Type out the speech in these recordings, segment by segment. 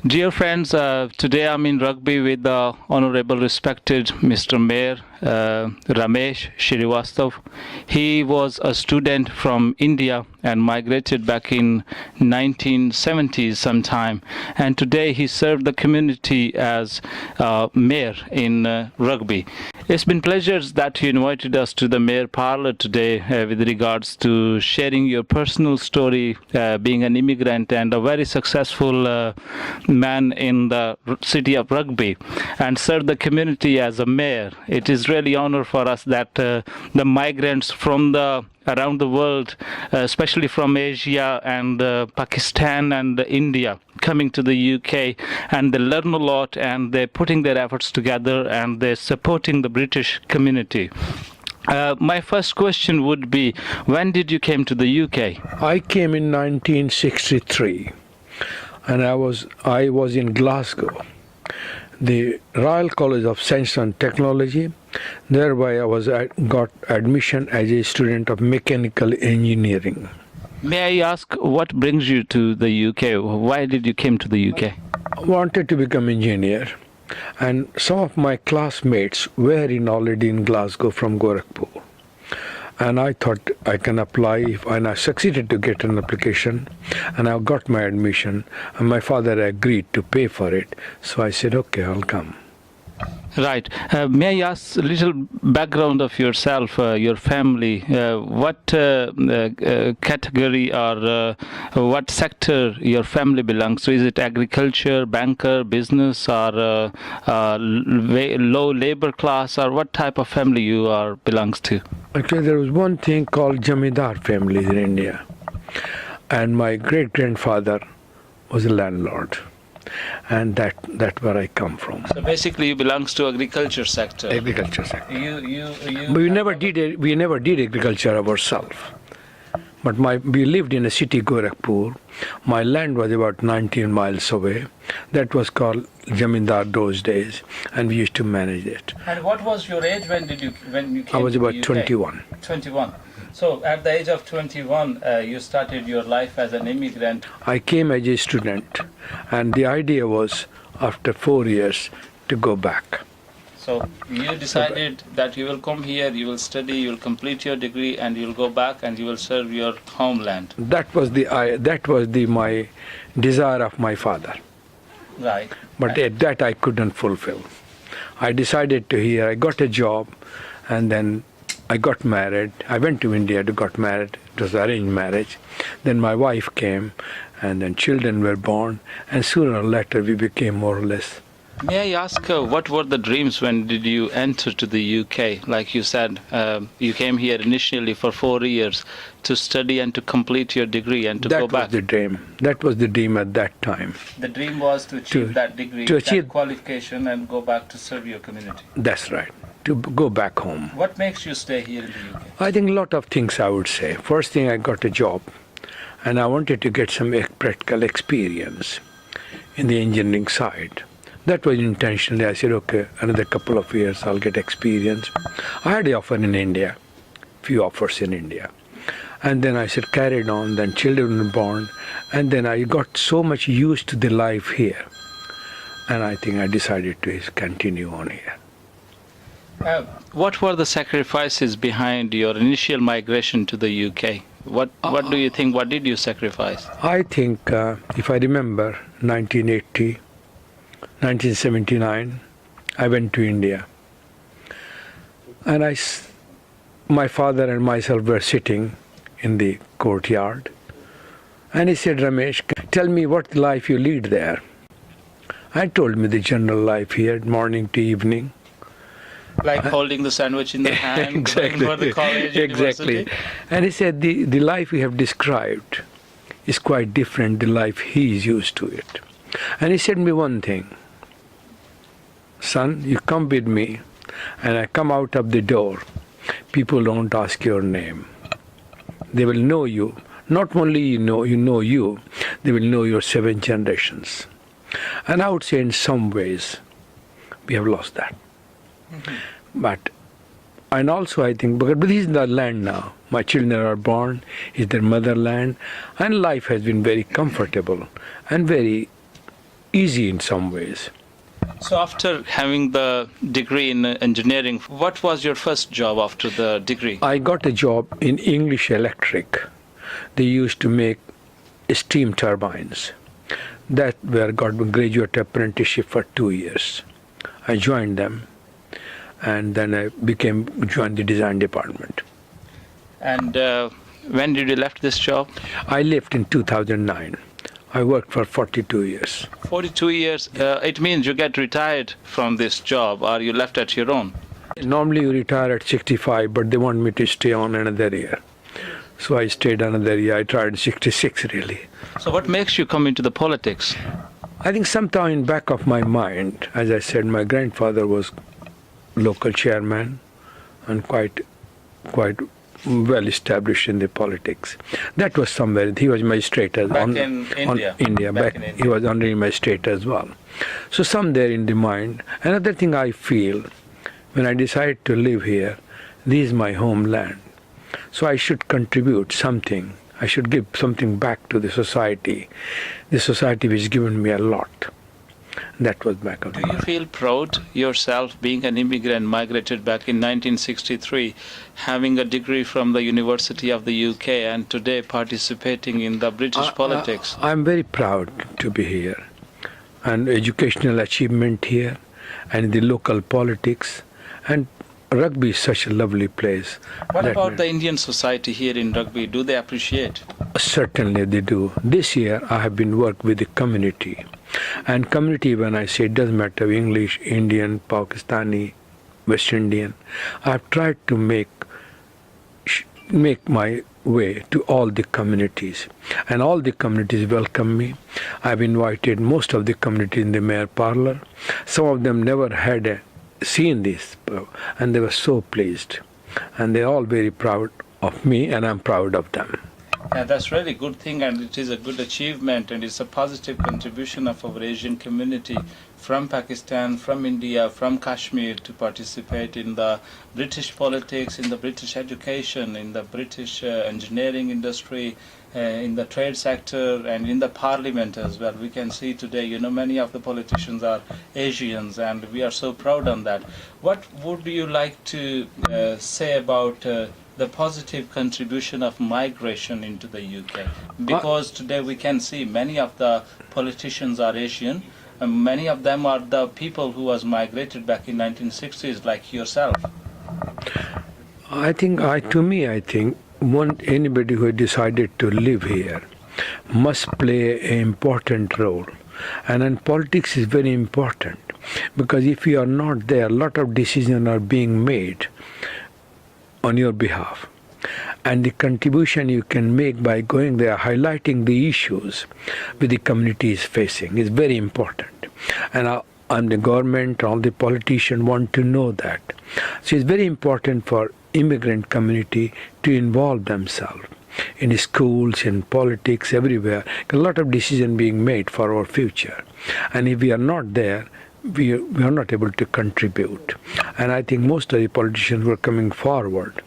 Dear friends, today I'm in Rugby with the Honorable Respected Mr. Mayor Ramesh Srivastava. He was a student from India and migrated back in 1970s sometime. And today he served the community as mayor in Rugby. It's been pleasures that you invited us to the Mayor Parlor today with regards to sharing your personal story, being an immigrant and a very successful man in the city of Rugby, and serve the community as a mayor. It is really honor for us that the migrants from around the world, especially from Asia and Pakistan and India, coming to the UK, and they learn a lot and they're putting their efforts together and they're supporting the British community. My first question would be, when did you came to the UK? I came in 1963 and I was in Glasgow, the Royal College of Science and Technology. Thereby I got admission as a student of mechanical engineering. May I ask what brings you to the UK? Why did you came to the UK? I wanted to become engineer, and some of my classmates were already in Glasgow from Gorakhpur. And I thought I can apply, and I succeeded to get an application, and I got my admission, and my father agreed to pay for it. So I said, okay, I'll come. Right. May I ask a little background of yourself, your family? What category or what sector your family belongs to? Is it agriculture, banker, business, or low labor class, or what type of family you are belongs to? Actually, there was one thing called Jamidar families in India, and my great-grandfather was a landlord. And that's where I come from. So basically, you belongs to agriculture sector. Agriculture sector. You. But we never did agriculture ourselves. But we lived in a city, Gorakhpur. My land was about 19 miles away. That was called Jamindar those days, and we used to manage it. And what was your age when you came? I was to about the UK? 21. 21. So at the age of 21, you started your life as an immigrant. I came as a student, and the idea was, after 4 years, to go back. So you decided that you will come here, you will study, you will complete your degree, and you will go back and you will serve your homeland. That was my desire of my father. Right. But that I couldn't fulfill. I decided to here. I got a job, and then I got married. I went to India to get married. It was arranged marriage. Then my wife came, and then children were born, and sooner or later we became more or less. May I ask, what were the dreams when did you enter to the UK? Like you said, you came here initially for 4 years to study and to complete your degree and to go back. That was the dream. That was the dream at that time. The dream was to achieve that degree, that qualification, and go back to serve your community. That's right. To go back home. What makes you stay here in the UK? I think a lot of things, I would say. First thing, I got a job, and I wanted to get some practical experience in the engineering side. That was intentionally. I said, okay, another couple of years I'll get experience. I had an offer in India, few offers in India. And then I said, carried on, then children were born, and then I got so much used to the life here. And I think I decided to continue on here. What were the sacrifices behind your initial migration to the UK? What do you think? What did you sacrifice? I think, if I remember, 1979, I went to India. And my father and myself were sitting in the courtyard. And he said, Ramesh, tell me what life you lead there. I told me the general life here, morning to evening. Like holding the sandwich in the hand, exactly. for the college, exactly. university? And he said, the life you have described is quite different, the life he is used to it. And he said me one thing, son, you come with me, and I come out of the door, people don't ask your name. They will know you. Not only you know you, they will know your 7 generations. And I would say in some ways, we have lost that. Mm-hmm. And also I think, because this is the land now. My children are born, it's their motherland, and life has been very comfortable and very easy in some ways. So after having the degree in engineering, what was your first job after the degree? I got a job in English Electric. They used to make steam turbines. That where I got a graduate apprenticeship for 2 years. I joined them, and then I joined the design department. And when did you left this job? I left in 2009. I worked for 42 years. 42 years. It means you get retired from this job, or you left at your own. Normally you retire at 65, but they want me to stay on another year. So I stayed another year. I tried 66 really. So what makes you come into the politics? I think sometime in back of my mind, as I said, my grandfather was local chairman and quite well established in the politics. That was somewhere. He was magistrate in India. He was under my state as well. So some there in the mind. Another thing I feel when I decide to live here, this is my homeland. So I should contribute something. I should give something back to the society which has given me a lot. That was back of Do you feel proud yourself being an immigrant migrated back in 1963, having a degree from the University of the UK and today participating in the British politics? I'm very proud to be here, and educational achievement here and the local politics, and Rugby is such a lovely place. What about the Indian society here in Rugby? Do they appreciate? Certainly they do. This year I have been working with the community. And community, when I say, it doesn't matter English, Indian, Pakistani, West Indian. I've tried to make my way to all the communities. And all the communities welcome me. I've invited most of the community in the mayor parlor. Some of them never had seen this, and they were so pleased. And they're all very proud of me, and I'm proud of them. Yeah, that's really good thing, and it is a good achievement, and it's a positive contribution of our Asian community from Pakistan, from India, from Kashmir to participate in the British politics, in the British education, in the British engineering industry, in the trade sector, and in the parliament as well. We can see today, many of the politicians are Asians, and we are so proud on that. What would you like to say about the positive contribution of migration into the UK? Because today we can see many of the politicians are Asian, and many of them are the people who was migrated back in 1960s, like yourself. I think anybody who decided to live here must play an important role. And then politics is very important, because if you are not there, a lot of decisions are being made on your behalf. And the contribution you can make by going there, highlighting the issues which the community is facing, is very important. And the government, all the politicians want to know that. So it's very important for immigrant community to involve themselves in schools, in politics, everywhere. A lot of decisions being made for our future. And if we are not there, we are not able to contribute. And I think most of the politicians who are coming forward,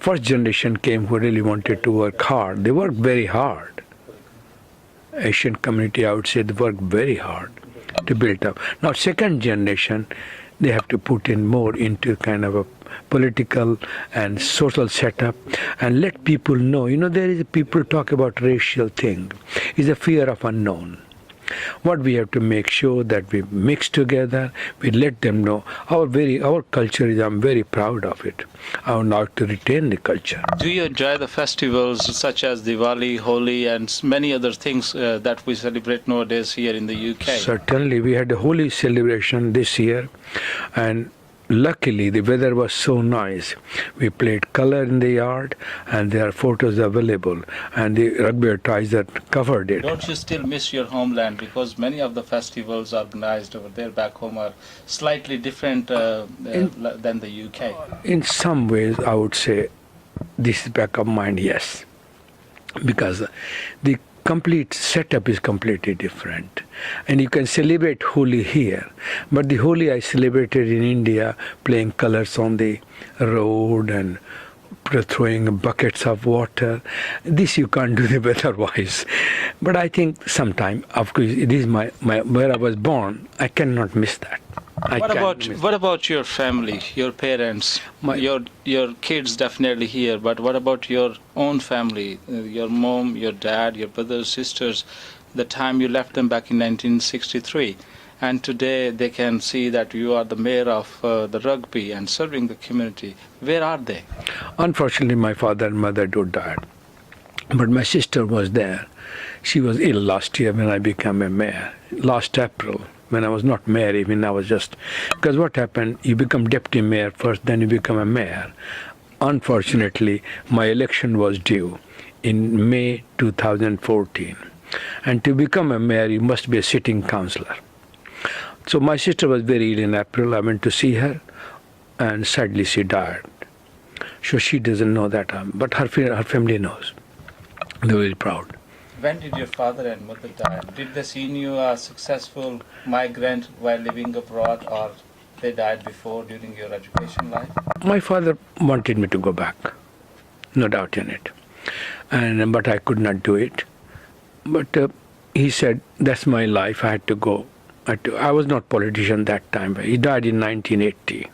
first generation came who really wanted to work hard. They worked very hard. Asian community, I would say, they worked very hard to build up. Now, second generation, they have to put in more into kind of a political and social setup and let people know. There is people talk about racial thing. It's a fear of unknown. What we have to make sure that we mix together, we let them know our culture is, I'm very proud of it. I would like to retain the culture. Do you enjoy the festivals such as Diwali, Holi, and many other things that we celebrate nowadays here in the UK? Certainly, we had a Holi celebration this year, and luckily the weather was so nice. We played Cllr in the yard, and there are photos available, and the rugby advertiser covered it. Don't you still miss your homeland? Because many of the festivals organized over there back home are slightly different than the UK. In some ways, I would say this is back of mind, yes. Because the complete setup is completely different. And you can celebrate Holi here, but the Holi I celebrated in India, playing colors on the road and after throwing buckets of water. This you can't do otherwise. But I think sometime, of course, it is my where I was born. I cannot miss that. What about your family, your parents, your kids definitely here, but what about your own family, your mom, your dad, your brothers, sisters, the time you left them back in 1963, and today they can see that you are the mayor of the Rugby and serving the community. Where are they? Unfortunately, my father and mother died, but my sister was there. She was ill last year when I became a mayor, last April. When I was not mayor, even I was just, because what happened, you become deputy mayor first, then you become a mayor. Unfortunately, my election was due in May 2014. And to become a mayor, you must be a sitting councillor. So my sister was very ill in April. I went to see her, and sadly she died. So she doesn't know that, but her family knows. They're very proud. When did your father and mother die? Did they see you a successful migrant while living abroad, or they died before during your education life? My father wanted me to go back, no doubt in it, but I could not do it. But he said, that's my life, I had to go. I was not politician that time. He died in 1980,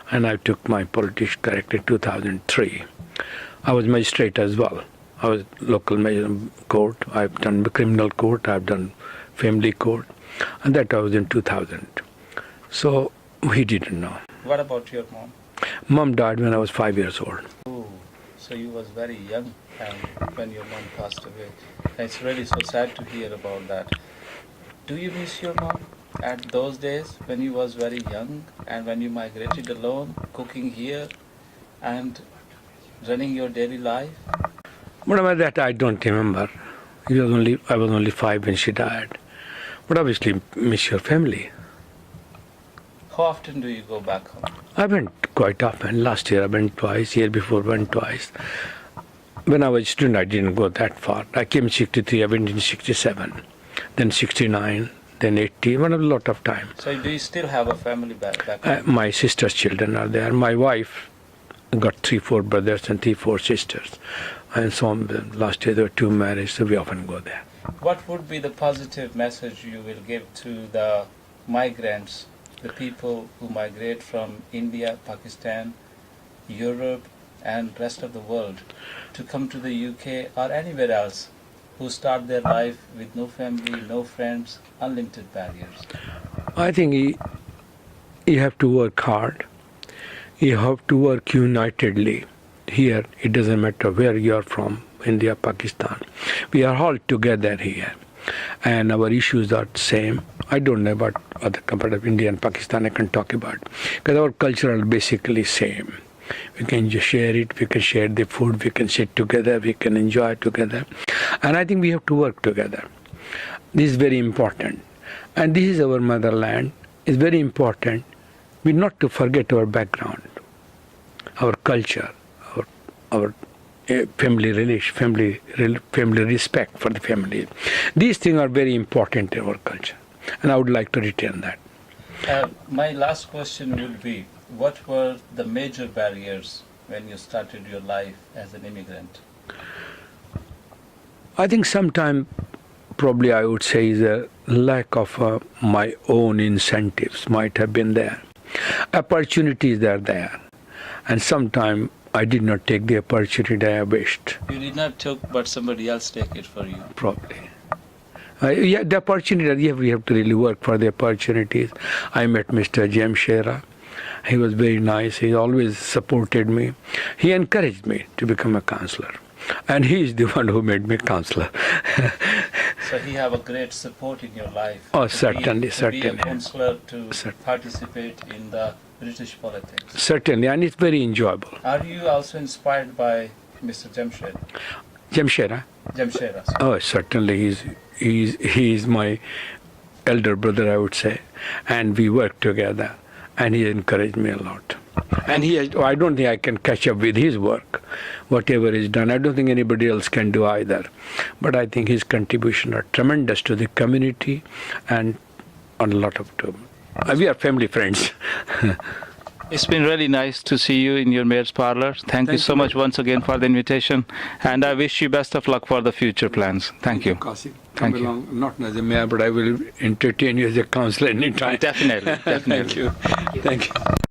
and I took my political career in 2003. I was magistrate as well. I was local court, I've done criminal court, I've done family court, and that I was in 2000. So he didn't know. What about your mom? Mom died when I was 5 years old. Oh, so you was very young when your mom passed away. It's really so sad to hear about that. Do you miss your mom at those days when you was very young and when you migrated alone, cooking here and running your daily life? But about that, I don't remember. I was only 5 when she died. But obviously, miss your family. How often do you go back home? I went quite often. Last year I went twice. Year before I went twice. When I was a student, I didn't go that far. I came in 63. I went in 67, then 69, then 80. One a lot of time. So do you still have a family back home? My sister's children are there. My wife got 3-4 brothers and 3-4 sisters. And so last year there were 2 marriages, so we often go there. What would be the positive message you will give to the migrants, the people who migrate from India, Pakistan, Europe, and rest of the world to come to the UK or anywhere else, who start their life with no family, no friends, unlimited barriers? I think you have to work hard. You have to work unitedly. Here, it doesn't matter where you are from, India, Pakistan. We are all together here, and our issues are the same. I don't know about other compared to India and Pakistan. I can talk about because our culture are basically same. We can just share it. We can share the food. We can sit together. We can enjoy together, and I think we have to work together. This is very important, and this is our motherland. It's very important. We not to forget our background, our culture, our family relation, family respect for the family. These things are very important in our culture, and I would like to retain that. My last question would be, what were the major barriers when you started your life as an immigrant? I think sometimes probably I would say is a lack of my own incentives might have been there. Opportunities are there, and sometimes I did not take the opportunity I wished. You did not take, but somebody else take it for you. Probably. Yeah, the opportunity, we have to really work for the opportunities. I met Mr. Jamshera. He was very nice. He always supported me. He encouraged me to become a councillor. And he is the one who made me councillor. So he have a great support in your life. Oh, certainly. To be a councillor, to participate in the British politics. Certainly, and it's very enjoyable. Are you also inspired by Mr. Jamshera? Jamshera? Jamshera. Oh, certainly. He is my elder brother, I would say. And we work together. And he encouraged me a lot. And I don't think I can catch up with his work, whatever is done. I don't think anybody else can do either. But I think his contribution are tremendous to the community and on a lot of we are family friends. It's been really nice to see you in your mayor's parlor. Thank you so much once again for the invitation, and I wish you best of luck for the future plans. Thank you. Kashif, Thank come you. along, not as a mayor, but I will entertain you as a councillor anytime. Definitely, definitely. Thank you. Thank you.